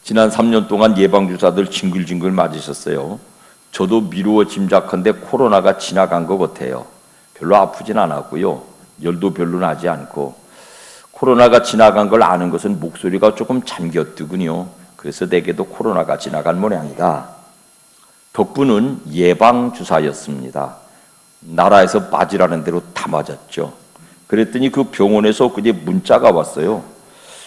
지난 3년 동안 예방주사들 징글징글 맞으셨어요. 저도 미루어 짐작컨대 코로나가 지나간 것 같아요. 별로 아프진 않았고요. 열도 별로 나지 않고. 코로나가 지나간 걸 아는 것은 목소리가 조금 잠겼더군요. 그래서 내게도 코로나가 지나간 모양이다. 덕분은 예방주사였습니다. 나라에서 맞으라는 대로 다 맞았죠. 그랬더니 그 병원에서 그제 문자가 왔어요.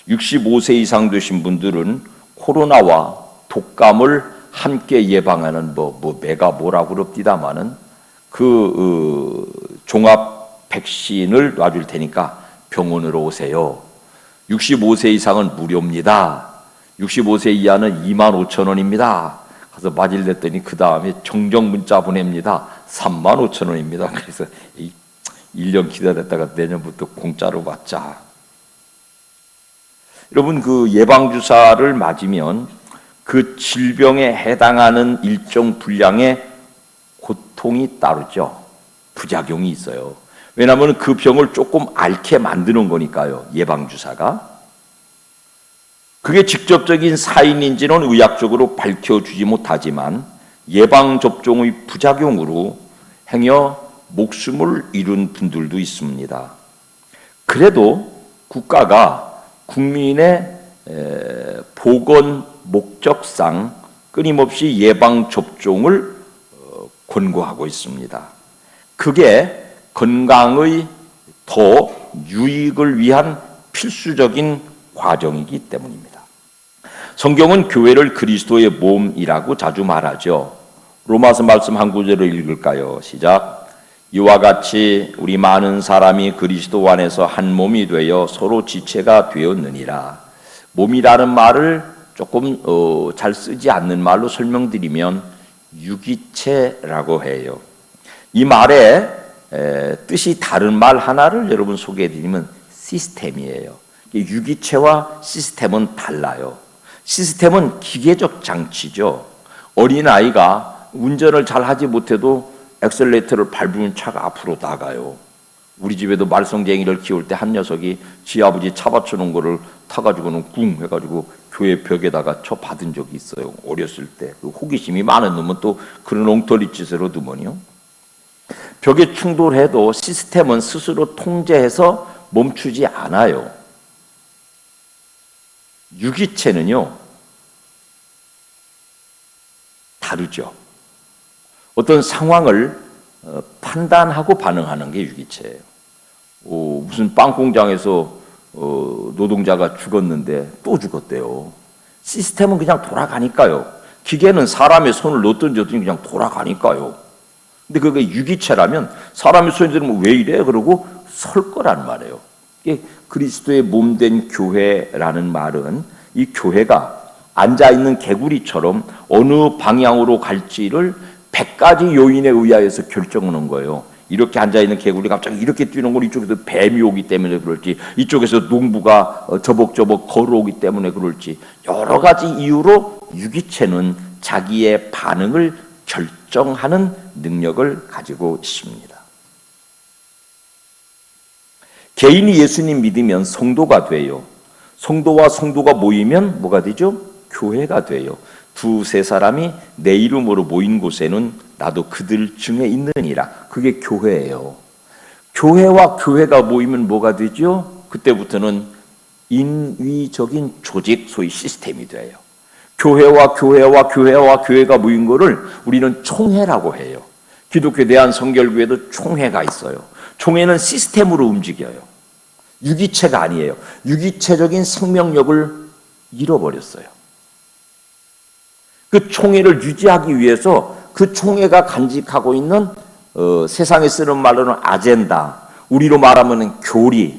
65세 이상 되신 분들은 코로나와 독감을 함께 예방하는 내가 뭐라고 그럽디다마는 종합 백신을 놔줄 테니까 병원으로 오세요. 65세 이상은 무료입니다. 65세 이하는 25,000원입니다. 가서 맞으랬더니 그 다음에 정정 문자 보냅니다. 35,000원입니다. 그래서 1년 기다렸다가 내년부터 공짜로 받자. 여러분, 그 예방주사를 맞으면 그 질병에 해당하는 일정 분량의 고통이 따르죠. 부작용이 있어요. 왜냐하면 그 병을 조금 앓게 만드는 거니까요. 예방주사가. 그게 직접적인 사인인지는 의학적으로 밝혀주지 못하지만 예방접종의 부작용으로 행여 목숨을 잃은 분들도 있습니다. 그래도 국가가 국민의 보건 목적상 끊임없이 예방접종을 권고하고 있습니다. 그게 건강의 더 유익을 위한 필수적인 과정이기 때문입니다. 성경은 교회를 그리스도의 몸이라고 자주 말하죠. 로마서 말씀 한 구절을 읽을까요? 시작. 이와 같이 우리 많은 사람이 그리스도 안에서 한 몸이 되어 서로 지체가 되었느니라. 몸이라는 말을 조금 잘 쓰지 않는 말로 설명드리면 유기체라고 해요. 이 말의 뜻이 다른 말 하나를 여러분 소개해드리면 시스템이에요. 유기체와 시스템은 달라요. 시스템은 기계적 장치죠. 어린아이가 운전을 잘 하지 못해도 엑셀레이터를 밟으면 차가 앞으로 나가요. 우리 집에도 말썽쟁이를 키울 때 한 녀석이 지 아버지 차 받쳐놓은 거를 타가지고는 꿍 해가지고 교회 벽에다가 쳐 받은 적이 있어요. 어렸을 때. 호기심이 많은 놈은 또 그런 엉터리 짓을 하더만요. 벽에 충돌해도 시스템은 스스로 통제해서 멈추지 않아요. 유기체는요, 다르죠. 어떤 상황을 판단하고 반응하는 게 유기체예요. 무슨 빵 공장에서 노동자가 죽었는데 또 죽었대요. 시스템은 그냥 돌아가니까요. 기계는 사람의 손을 놓든 저든 그냥 돌아가니까요. 근데 그게 유기체라면 사람의 손이 들으면 왜 이래? 그러고 설 거란 말이에요. 이게 그리스도의 몸된 교회라는 말은 이 교회가 앉아있는 개구리처럼 어느 방향으로 갈지를 100가지 요인에 의하여서 결정하는 거예요. 이렇게 앉아있는 개구리가 갑자기 이렇게 뛰는 건 이쪽에서 뱀이 오기 때문에 그럴지, 이쪽에서 농부가 저벅저벅 걸어오기 때문에 그럴지, 여러 가지 이유로 유기체는 자기의 반응을 결정하는 능력을 가지고 있습니다. 개인이 예수님 믿으면 성도가 돼요. 성도와 성도가 모이면 뭐가 되죠? 교회가 돼요. 두세 사람이 내 이름으로 모인 곳에는 나도 그들 중에 있느니라. 그게 교회예요. 교회와 교회가 모이면 뭐가 되죠? 그때부터는 인위적인 조직, 소위 시스템이 돼요. 교회와 교회가 모인 거를 우리는 총회라고 해요. 기독교 대한성결교회도 총회가 있어요. 총회는 시스템으로 움직여요. 유기체가 아니에요. 유기체적인 생명력을 잃어버렸어요. 그 총회를 유지하기 위해서 그 총회가 간직하고 있는 세상에 쓰는 말로는 아젠다, 우리로 말하면 교리,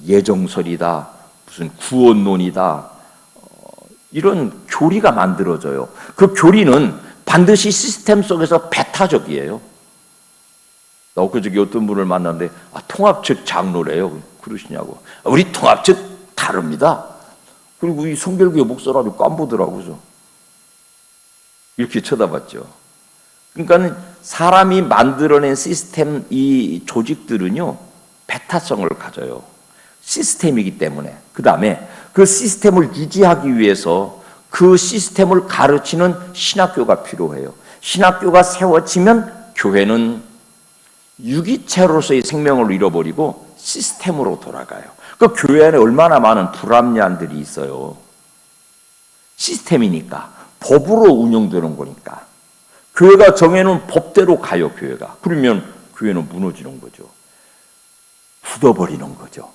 예정설이다, 무슨 구원론이다, 이런 교리가 만들어져요. 그 교리는 반드시 시스템 속에서 배타적이에요. 나 엊그저께 어떤 분을 만났는데 통합 측 장로래요. 그러시냐고. 우리 통합 측 다릅니다. 그리고 이 성결교회 목사라도 깜보더라고요. 이렇게 쳐다봤죠. 그러니까 사람이 만들어낸 시스템, 이 조직들은요, 배타성을 가져요. 시스템이기 때문에, 그 다음에 그 시스템을 유지하기 위해서 그 시스템을 가르치는 신학교가 필요해요. 신학교가 세워지면 교회는 유기체로서의 생명을 잃어버리고 시스템으로 돌아가요. 그 교회 안에 얼마나 많은 불합리한들이 있어요. 시스템이니까, 법으로 운영되는 거니까. 교회가 정해놓은 법대로 가요, 교회가. 그러면 교회는 무너지는 거죠. 굳어버리는 거죠.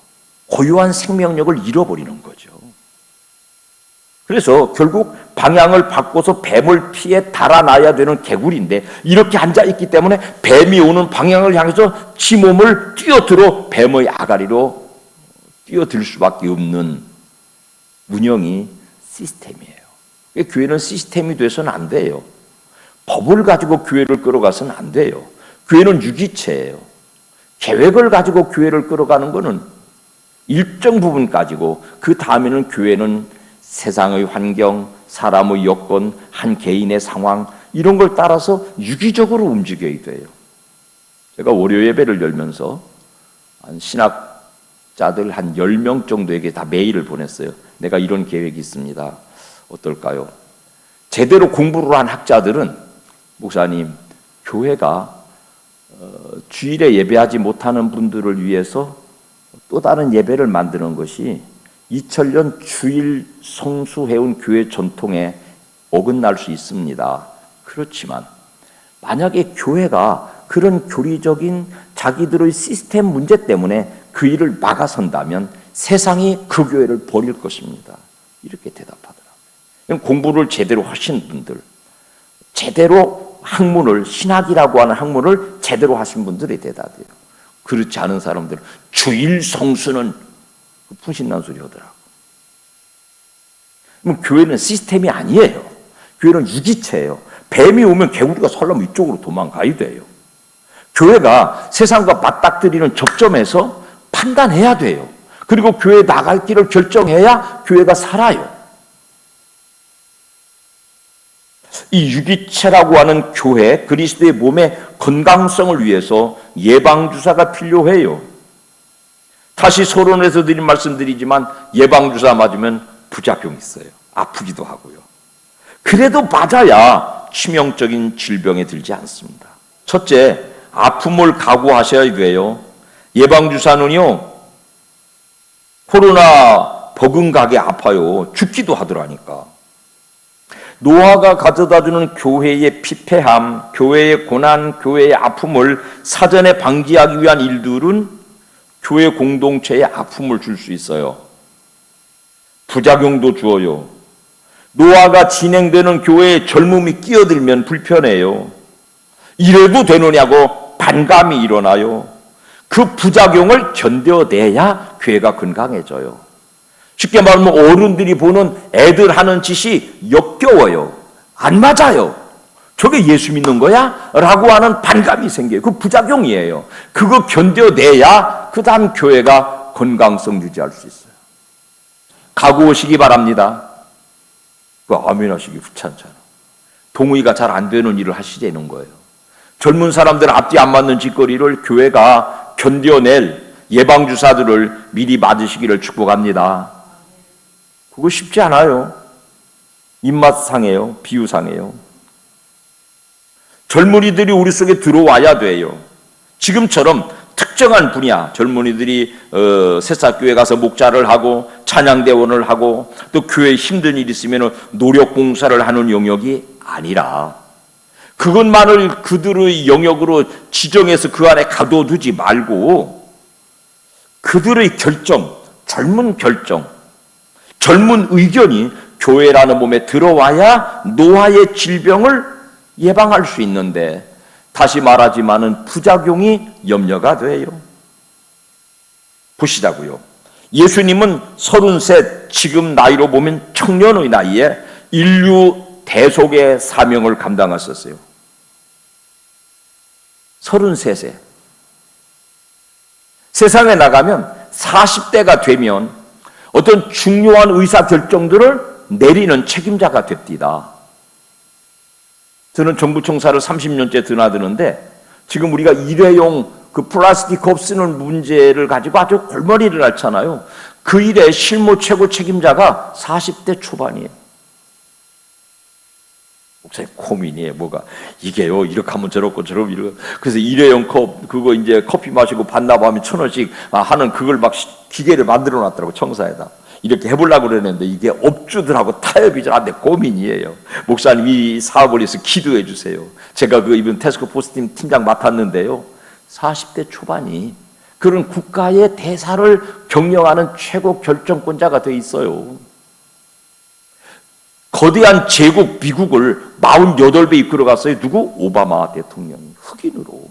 고유한 생명력을 잃어버리는 거죠. 그래서 결국 방향을 바꿔서 뱀을 피해 달아나야 되는 개구리인데, 이렇게 앉아있기 때문에 뱀이 오는 방향을 향해서 지 몸을 뛰어들어 뱀의 아가리로 뛰어들 수밖에 없는 운영이 시스템이에요. 교회는 시스템이 돼서는 안 돼요. 법을 가지고 교회를 끌어가서는 안 돼요. 교회는 유기체예요. 계획을 가지고 교회를 끌어가는 것은 일정 부분 가지고, 그 다음에는 교회는 세상의 환경, 사람의 여건, 한 개인의 상황, 이런 걸 따라서 유기적으로 움직여야 돼요. 제가 월요 예배를 열면서 한 신학자들 한 10명 정도에게 다 메일을 보냈어요. 내가 이런 계획이 있습니다. 어떨까요? 제대로 공부를 한 학자들은, 목사님, 교회가 주일에 예배하지 못하는 분들을 위해서 또 다른 예배를 만드는 것이 2000년 주일 성수해온 교회 전통에 어긋날 수 있습니다. 그렇지만 만약에 교회가 그런 교리적인 자기들의 시스템 문제 때문에 그 일을 막아선다면 세상이 그 교회를 버릴 것입니다. 이렇게 대답하더라고요. 공부를 제대로 하신 분들, 제대로 학문을, 신학이라고 하는 학문을 제대로 하신 분들의 대답이에요. 그렇지 않은 사람들은 주일 성수는 푸신난 소리 하더라고. 그럼 교회는 시스템이 아니에요. 교회는 유기체예요. 뱀이 오면 개구리가 설라면 이쪽으로 도망가야 돼요. 교회가 세상과 맞닥뜨리는 접점에서 판단해야 돼요. 그리고 교회에 나갈 길을 결정해야 교회가 살아요. 이 유기체라고 하는 교회, 그리스도의 몸의 건강성을 위해서 예방주사가 필요해요. 다시 서론에서 드린 말씀드리지만 예방주사 맞으면 부작용이 있어요. 아프기도 하고요. 그래도 맞아야 치명적인 질병에 들지 않습니다. 첫째, 아픔을 각오하셔야 돼요. 예방주사는요, 코로나 버금가게 아파요. 죽기도 하더라니까. 노아가 가져다주는 교회의 피폐함, 교회의 고난, 교회의 아픔을 사전에 방지하기 위한 일들은 교회 공동체에 아픔을 줄 수 있어요. 부작용도 주어요. 노아가 진행되는 교회에 젊음이 끼어들면 불편해요. 이래도 되느냐고 반감이 일어나요. 그 부작용을 견뎌내야 교회가 건강해져요. 쉽게 말하면 어른들이 보는 애들 하는 짓이 역겨워요. 안 맞아요. 저게 예수 믿는 거야? 라고 하는 반감이 생겨요. 그 부작용이에요. 그거 견뎌내야 그 다음 교회가 건강성 유지할 수 있어요. 각오하시기 바랍니다. 그 아멘 하시기 귀찮잖아. 동의가 잘 안 되는 일을 하시자는 거예요. 젊은 사람들 앞뒤 안 맞는 짓거리를 교회가 견뎌낼 예방주사들을 미리 맞으시기를 축복합니다. 그거 쉽지 않아요. 입맛 상해요. 비유 상해요. 젊은이들이 우리 속에 들어와야 돼요. 지금처럼 특정한 분야, 젊은이들이 새싹교회 가서 목자를 하고 찬양대원을 하고 또 교회에 힘든 일이 있으면 노력봉사를 하는 영역이 아니라, 그것만을 그들의 영역으로 지정해서 그 안에 가둬두지 말고 그들의 결정, 젊은 결정, 젊은 의견이 교회라는 몸에 들어와야 노화의 질병을 예방할 수 있는데, 다시 말하지만은 부작용이 염려가 돼요. 보시자고요. 예수님은 33, 지금 나이로 보면 청년의 나이에 인류 대속의 사명을 감당하셨어요. 33세. 세상에 나가면 40대가 되면 어떤 중요한 의사결정들을 내리는 책임자가 됩니다. 저는 정부총사를 30년째 드나드는데 지금 우리가 일회용 그 플라스틱 컵 쓰는 문제를 가지고 아주 골머리를 앓잖아요. 그 일의 실무 최고 책임자가 40대 초반이에요. 목사님 고민이에요. 뭐가 이게요 이렇게 하면 저렇고 저렇고 이렇게. 그래서 일회용 컵 그거 이제 커피 마시고 반납하면 1,000원씩 하는 그걸 막 기계를 만들어 놨더라고 청사에다. 이렇게 해보려고 그러는데 이게 업주들하고 타협이 잘 안 돼. 고민이에요. 목사님 이 사업을 위해서 기도해 주세요. 제가 그 이번 태스크포스 팀장 맡았는데요. 40대 초반이 그런 국가의 대사를 경영하는 최고 결정권자가 돼 있어요. 거대한 제국 미국을 48배 이끌어갔어요. 누구? 오바마 대통령이 흑인으로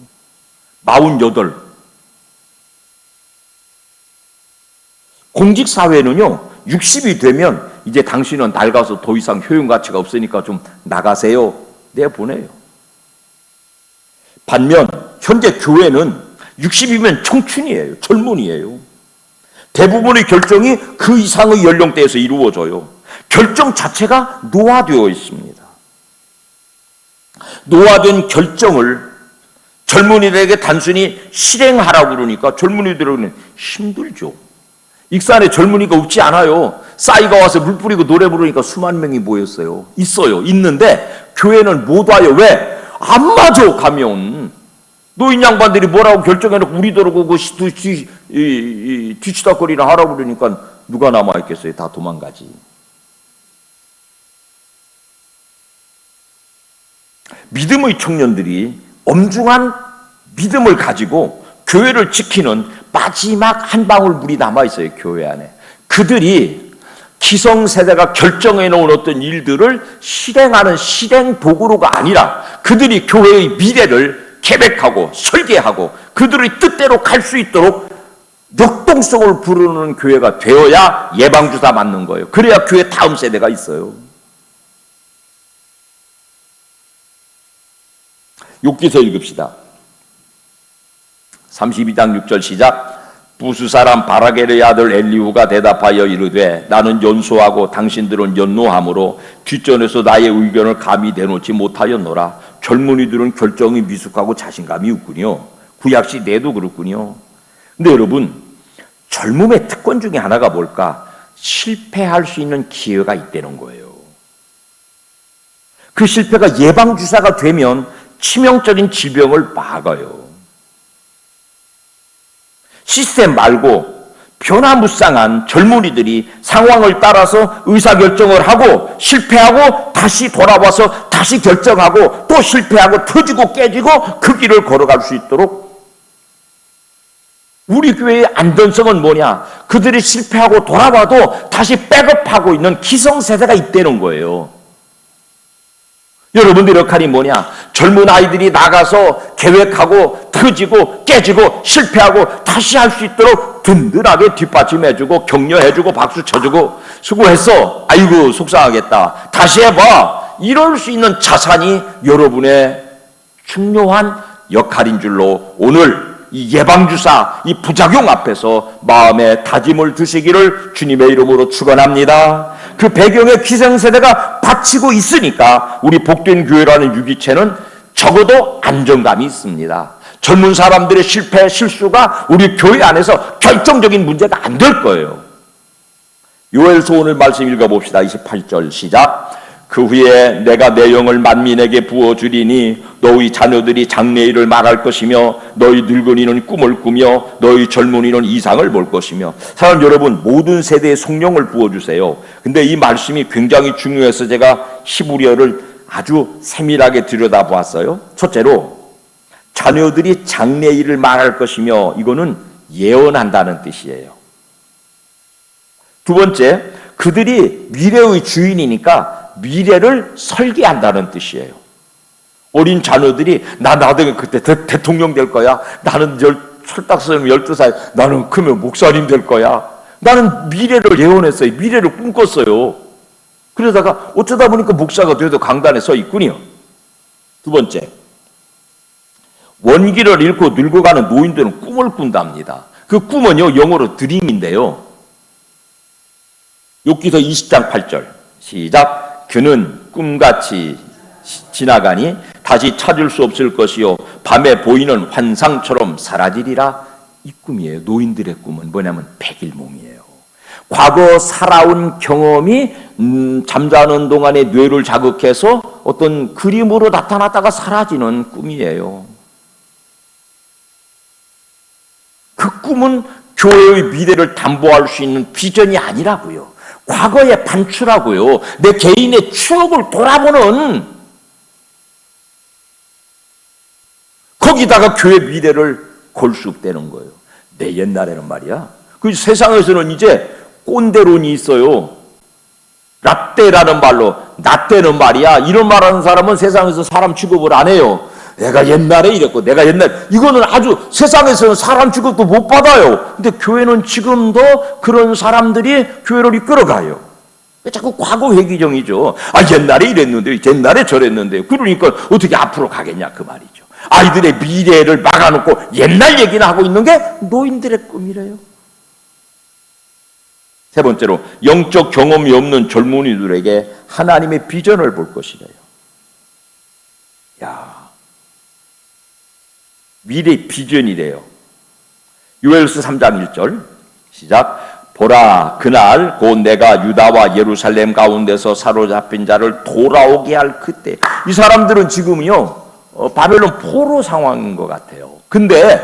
48. 공직사회는요 60이 되면 이제 당신은 낡아서 더 이상 효용가치가 없으니까 좀 나가세요. 내보내요. 반면 현재 교회는 60이면 청춘이에요. 젊은이에요. 대부분의 결정이 그 이상의 연령대에서 이루어져요. 결정 자체가 노화되어 있습니다. 노화된 결정을 젊은이들에게 단순히 실행하라고 그러니까 젊은이들은 힘들죠. 익산에 젊은이가 없지 않아요. 싸이가 와서 물 뿌리고 노래 부르니까 수만 명이 모였어요. 있어요. 있는데 교회는 못 와요. 왜? 안 맞아 가면. 노인 양반들이 뭐라고 결정해놓고 우리더라고 그 뒤치다거리나 하라고 그러니까 누가 남아있겠어요. 다 도망가지. 믿음의 청년들이 엄중한 믿음을 가지고 교회를 지키는 마지막 한 방울 물이 남아있어요. 교회 안에. 그들이 기성세대가 결정해 놓은 어떤 일들을 실행하는 실행 도구로가 아니라 그들이 교회의 미래를 계획하고 설계하고 그들의 뜻대로 갈 수 있도록 역동성을 부르는 교회가 되어야 예방주사 맞는 거예요. 그래야 교회 다음 세대가 있어요. 욥기서 읽읍시다. 32장 6절 시작. 부수 사람 바라겔의 아들 엘리후가 대답하여 이르되 나는 연소하고 당신들은 연노함으로 뒷전에서 나의 의견을 감히 내놓지 못하였노라. 젊은이들은 결정이 미숙하고 자신감이 없군요. 구약 시대도 그렇군요. 근데 여러분 젊음의 특권 중에 하나가 뭘까? 실패할 수 있는 기회가 있다는 거예요. 그 실패가 예방주사가 되면 치명적인 질병을 막아요. 시스템 말고 변화무쌍한 젊은이들이 상황을 따라서 의사결정을 하고 실패하고 다시 돌아와서 다시 결정하고 또 실패하고 터지고 깨지고 그 길을 걸어갈 수 있도록 우리 교회의 안전성은 뭐냐? 그들이 실패하고 돌아와도 다시 백업하고 있는 기성세대가 있다는 거예요. 여러분들 역할이 뭐냐? 젊은 아이들이 나가서 계획하고 터지고 깨지고 실패하고 다시 할 수 있도록 든든하게 뒷받침해주고 격려해주고 박수 쳐주고 수고했어. 아이고 속상하겠다. 다시 해봐. 이럴 수 있는 자산이 여러분의 중요한 역할인 줄로 오늘 이 예방주사, 이 부작용 앞에서 마음의 다짐을 두시기를 주님의 이름으로 축원합니다. 그 배경에 기성세대가 바치고 있으니까 우리 복된 교회라는 유기체는 적어도 안정감이 있습니다. 젊은 사람들의 실패, 실수가 우리 교회 안에서 결정적인 문제가 안 될 거예요. 요엘서 오늘 말씀 읽어봅시다. 28절 시작. 그 후에 내가 내 영을 만민에게 부어주리니 너희 자녀들이 장래일을 말할 것이며 너희 늙은이는 꿈을 꾸며 너희 젊은이는 이상을 볼 것이며. 사람 여러분 모든 세대에 성령을 부어주세요. 근데 이 말씀이 굉장히 중요해서 제가 히브리어를 아주 세밀하게 들여다보았어요. 첫째로 자녀들이 장래일을 말할 것이며 이거는 예언한다는 뜻이에요. 두 번째 그들이 미래의 주인이니까 미래를 설계한다는 뜻이에요. 어린 자녀들이 나도 그때 대통령 될 거야. 나는 철딱서는 12살 나는 크면 목사님 될 거야. 나는 미래를 예언했어요. 미래를 꿈꿨어요. 그러다가 어쩌다 보니까 목사가 돼도 강단에 서 있군요. 두 번째 원기를 잃고 늙어가는 노인들은 꿈을 꾼답니다. 그 꿈은요 영어로 드림인데요. 욥기서 20장 8절 시작. 그는 꿈같이 지나가니 다시 찾을 수 없을 것이요 밤에 보이는 환상처럼 사라지리라. 이 꿈이에요. 노인들의 꿈은 뭐냐면 백일몽이에요. 과거 살아온 경험이 잠자는 동안에 뇌를 자극해서 어떤 그림으로 나타났다가 사라지는 꿈이에요. 그 꿈은 교회의 미래를 담보할 수 있는 비전이 아니라고요. 과거의 반추라고요. 내 개인의 추억을 돌아보는, 거기다가 교회 미래를 걸쑥대는 거예요. 내 옛날에는 말이야. 그 세상에서는 이제 꼰대론이 있어요. 라떼라는 말로, 나 때는 말이야. 이런 말하는 사람은 세상에서 사람 취급을 안 해요. 내가 옛날에 이랬고, 내가 옛날, 이거는 아주 세상에서는 사람 취급도 못 받아요. 근데 교회는 지금도 그런 사람들이 교회를 이끌어가요. 자꾸 과거 회귀정이죠. 아, 옛날에 이랬는데, 옛날에 저랬는데. 그러니까 어떻게 앞으로 가겠냐, 그 말이죠. 아이들의 미래를 막아놓고 옛날 얘기나 하고 있는 게 노인들의 꿈이래요. 세 번째로, 영적 경험이 없는 젊은이들에게 하나님의 비전을 볼 것이래요. 야, 미래 비전이래요. 요엘서 3장 1절 시작. 보라, 그날 곧 내가 유다와 예루살렘 가운데서 사로잡힌 자를 돌아오게 할 그때. 이 사람들은 지금요 바벨론 포로 상황인 것 같아요. 근데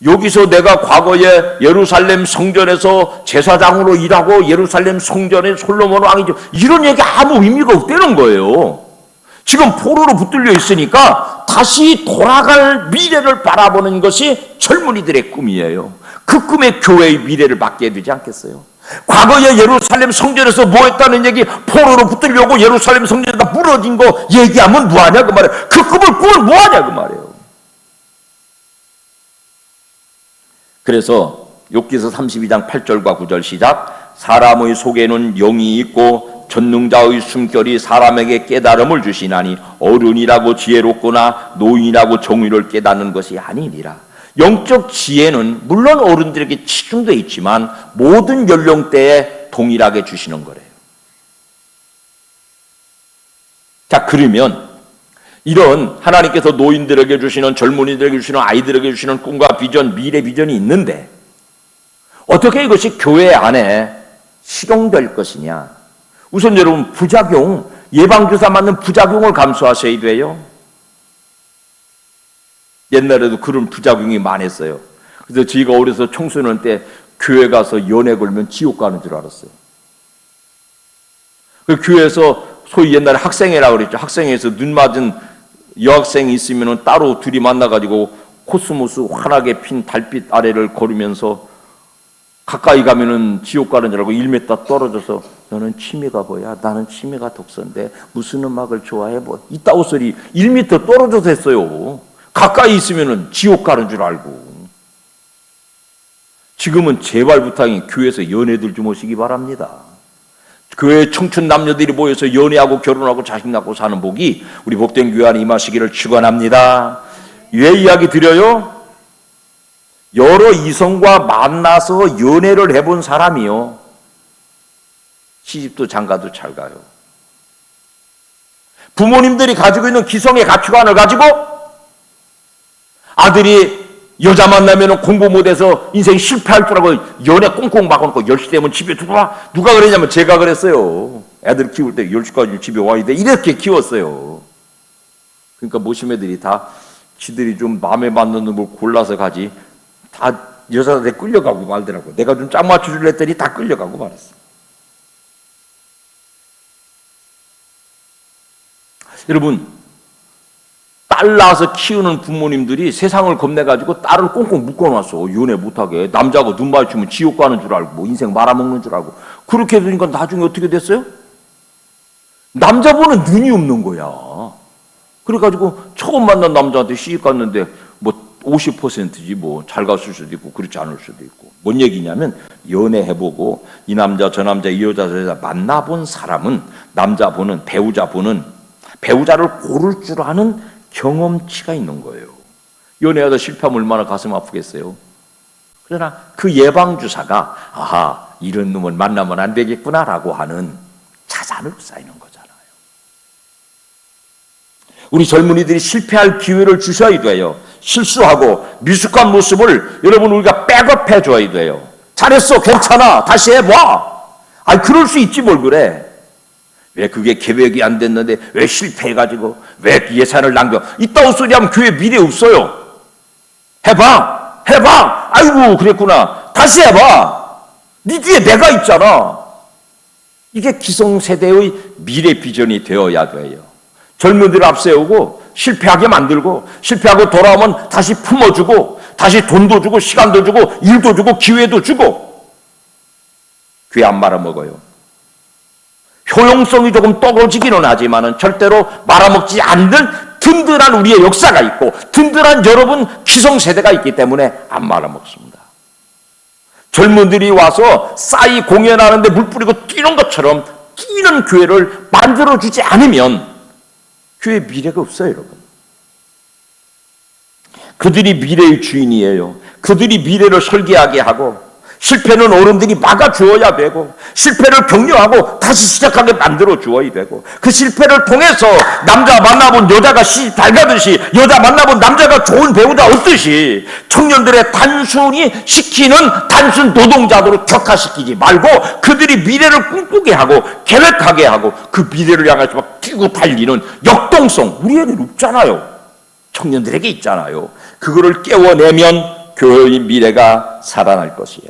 여기서 내가 과거에 예루살렘 성전에서 제사장으로 일하고 예루살렘 성전에 솔로몬 왕이죠, 이런 얘기 아무 의미가 없다는 거예요. 지금 포로로 붙들려 있으니까 다시 돌아갈 미래를 바라보는 것이 젊은이들의 꿈이에요. 그 꿈에 교회의 미래를 맡게 되지 않겠어요? 과거에 예루살렘 성전에서 뭐 했다는 얘기, 포로로 붙들려고 예루살렘 성전에다 무너진 거 얘기하면 뭐하냐 그 말이에요. 그 꿈을 꾸면 뭐하냐 그 말이에요. 그래서 욥기서 32장 8절과 9절 시작. 사람의 속에는 영이 있고 전능자의 숨결이 사람에게 깨달음을 주시나니 어른이라고 지혜롭거나 노인이라고 정의를 깨닫는 것이 아니니라. 영적 지혜는 물론 어른들에게 치중되어 있지만 모든 연령대에 동일하게 주시는 거래요. 자, 그러면 이런 하나님께서 노인들에게 주시는, 젊은이들에게 주시는, 아이들에게 주시는 꿈과 비전, 미래 비전이 있는데 어떻게 이것이 교회 안에 실용될 것이냐. 우선 여러분, 부작용, 예방주사 맞는 부작용을 감수하셔야 돼요. 옛날에도 그런 부작용이 많았어요. 그래서 저희가 어려서 청소년 때 교회 가서 연애 걸면 지옥 가는 줄 알았어요. 그 교회에서 소위 옛날에 학생회라고 그랬죠. 학생회에서 눈 맞은 여학생이 있으면 따로 둘이 만나가지고 코스모스 환하게 핀 달빛 아래를 걸으면서 가까이 가면은 지옥 가는 줄 알고 1m 떨어져서 너는 취미가 뭐야? 나는 취미가 독서인데 무슨 음악을 좋아해? 뭐 이따오 소리 1m 떨어져서 했어요. 가까이 있으면은 지옥 가는 줄 알고. 지금은 제발 부탁이 교회에서 연애들 좀 오시기 바랍니다. 교회 청춘 남녀들이 모여서 연애하고 결혼하고 자식 낳고 사는 복이 우리 복된 교회 안에 임하시기를 축원합니다. 왜 이야기 드려요? 여러 이성과 만나서 연애를 해본 사람이요, 시집도 장가도 잘 가요. 부모님들이 가지고 있는 기성의 가치관을 가지고 아들이 여자 만나면 공부 못해서 인생 실패할 줄 알고 연애 꽁꽁 막아놓고 10시 되면 집에 들어와. 누가 그랬냐면 제가 그랬어요. 애들 키울 때 10시까지 집에 와야 돼. 이렇게 키웠어요. 그러니까 모심 애들이 다 지들이 좀 마음에 맞는 놈을 골라서 가지 다 여자한테 끌려가고 말더라고. 내가 좀 짝 맞춰주려 했더니 다 끌려가고 말았어. 여러분, 딸 낳아서 키우는 부모님들이 세상을 겁내가지고 딸을 꽁꽁 묶어놨어. 연애 못하게. 남자하고 눈 마주치면 지옥 가는 줄 알고, 뭐 인생 말아먹는 줄 알고. 그렇게 되니까 나중에 어떻게 됐어요? 남자분은 눈이 없는 거야. 그래가지고 처음 만난 남자한테 시집 갔는데 뭐 50%지 뭐 잘 갔을 수도 있고 그렇지 않을 수도 있고. 뭔 얘기냐면 연애해보고 이 남자 저 남자 이 여자 저 여자 만나본 사람은, 남자분은, 배우자분은 배우자를 고를 줄 아는 경험치가 있는 거예요. 연애하다 실패하면 얼마나 가슴 아프겠어요. 그러나 그 예방주사가 아하, 이런 놈을 만나면 안 되겠구나라고 하는 자산으로 쌓이는 거잖아요. 우리 젊은이들이 실패할 기회를 주셔야 돼요. 실수하고 미숙한 모습을 여러분 우리가 백업해 줘야 돼요. 잘했어, 괜찮아, 다시 해봐. 아니 그럴 수 있지 뭘 그래. 왜 그게 계획이 안 됐는데 왜 실패해가지고 왜 예산을 낭비하고 이따위 소리하면 교회 미래 없어요. 해봐 아이고 그랬구나, 다시 해봐. 네 뒤에 내가 있잖아. 이게 기성세대의 미래 비전이 되어야 돼요. 젊은이들 앞세우고 실패하게 만들고 실패하고 돌아오면 다시 품어주고 다시 돈도 주고 시간도 주고 일도 주고 기회도 주고. 교회 안 말아먹어요. 효용성이 조금 떨어지기는 하지만 절대로 말아먹지 않는 든든한 우리의 역사가 있고 든든한 여러분 기성세대가 있기 때문에 안 말아먹습니다. 젊은들이 와서 싸이 공연하는데 물 뿌리고 뛰는 것처럼 뛰는 교회를 만들어주지 않으면 교회 미래가 없어요, 여러분. 그들이 미래의 주인이에요. 그들이 미래를 설계하게 하고 실패는 어른들이 막아주어야 되고 실패를 격려하고 다시 시작하게 만들어 주어야 되고 그 실패를 통해서 남자 만나본 여자가 시집 잘 가듯이 여자 만나본 남자가 좋은 배우자 얻듯이 청년들의 단순히 시키는 단순 노동자들로 격화시키지 말고 그들이 미래를 꿈꾸게 하고 계획하게 하고 그 미래를 향해서 막 뛰고 달리는 역동성 우리에는 없잖아요. 청년들에게 있잖아요. 그거를 깨워내면 교회의 미래가 살아날 것이에요.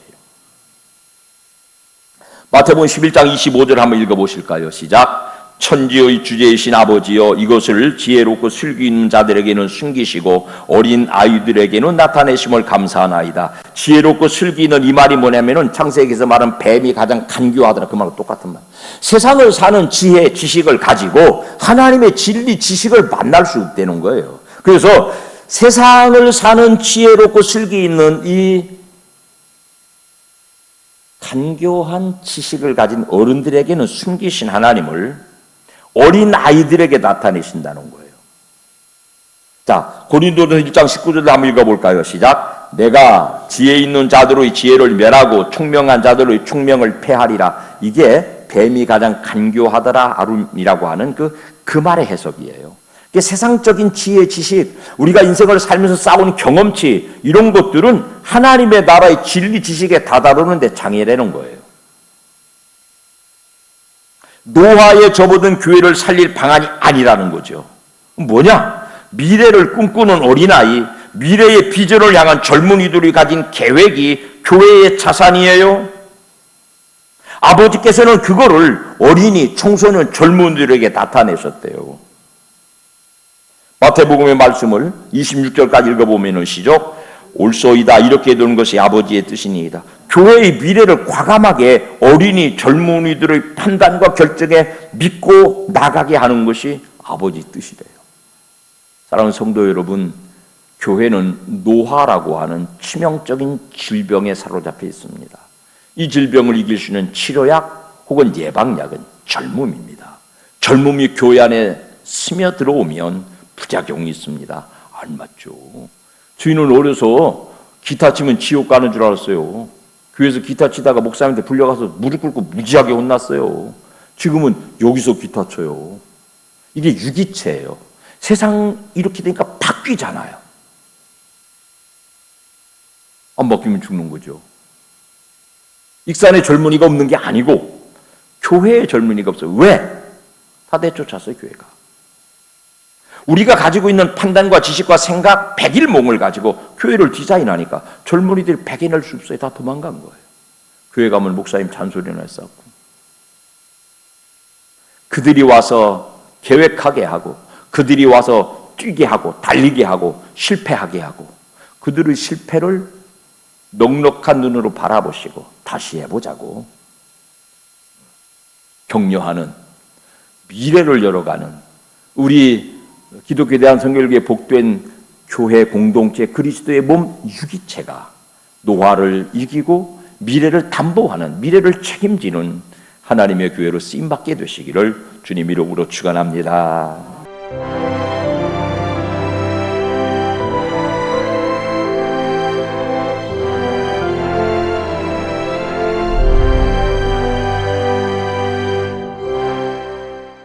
마태복음 11장 25절 한번 읽어보실까요? 시작. 천지의 주제이신 아버지여 이것을 지혜롭고 슬기 있는 자들에게는 숨기시고 어린 아이들에게는 나타내심을 감사하나이다. 지혜롭고 슬기 있는 이 말이 뭐냐면은 창세기에서 말한 뱀이 가장 간교하더라. 그 말과 똑같은 말. 세상을 사는 지혜, 지식을 가지고 하나님의 진리, 지식을 만날 수 없다는 거예요. 그래서 세상을 사는 지혜롭고 슬기 있는 이 간교한 지식을 가진 어른들에게는 숨기신 하나님을 어린 아이들에게 나타내신다는 거예요. 자, 고린도전서 1장 19절도 한번 읽어볼까요? 시작. 내가 지혜 있는 자들의 지혜를 멸하고 총명한 자들의 총명을 폐하리라. 이게 뱀이 가장 간교하더라 아름이라고 하는 그 말의 해석이에요. 세상적인 지혜, 지식, 우리가 인생을 살면서 쌓은 경험치 이런 것들은 하나님의 나라의 진리, 지식에 다다르는데 장애되는 거예요. 노화에 접어든 교회를 살릴 방안이 아니라는 거죠. 뭐냐? 미래를 꿈꾸는 어린아이, 미래의 비전을 향한 젊은이들이 가진 계획이 교회의 자산이에요. 아버지께서는 그거를 어린이, 청소년, 젊은이들에게 나타내셨대요. 마태복음의 말씀을 26절까지 읽어보면 시작. 옳소이다 이렇게 되는 것이 아버지의 뜻이니이다. 교회의 미래를 과감하게 어린이 젊은이들의 판단과 결정에 믿고 나가게 하는 것이 아버지 뜻이래요. 사랑하는 성도 여러분, 교회는 노화라고 하는 치명적인 질병에 사로잡혀 있습니다. 이 질병을 이길 수 있는 치료약 혹은 예방약은 젊음입니다. 젊음이 교회 안에 스며들어오면 부작용이 있습니다. 안 맞죠. 저희는 어려서 기타 치면 지옥 가는 줄 알았어요. 교회에서 기타 치다가 목사님한테 불려가서 무릎 꿇고 무지하게 혼났어요. 지금은 여기서 기타 쳐요. 이게 유기체예요. 세상 이렇게 되니까 바뀌잖아요. 안 바뀌면 죽는 거죠. 익산에 젊은이가 없는 게 아니고 교회에 젊은이가 없어요. 왜? 다 내쫓았어요, 교회가. 우리가 가지고 있는 판단과 지식과 생각 100일몽을 가지고 교회를 디자인하니까 젊은이들이 100이 낼 수 없어요. 다 도망간 거예요. 교회 가면 목사님 잔소리나 했었고 그들이 와서 계획하게 하고 그들이 와서 뛰게 하고 달리게 하고 실패하게 하고 그들의 실패를 넉넉한 눈으로 바라보시고 다시 해보자고 격려하는 미래를 열어가는 우리 기독교에 대한 성결교의 복된 교회 공동체 그리스도의 몸 유기체가 노화를 이기고 미래를 담보하는 미래를 책임지는 하나님의 교회로 쓰임받게 되시기를 주님 이름으로 축원합니다.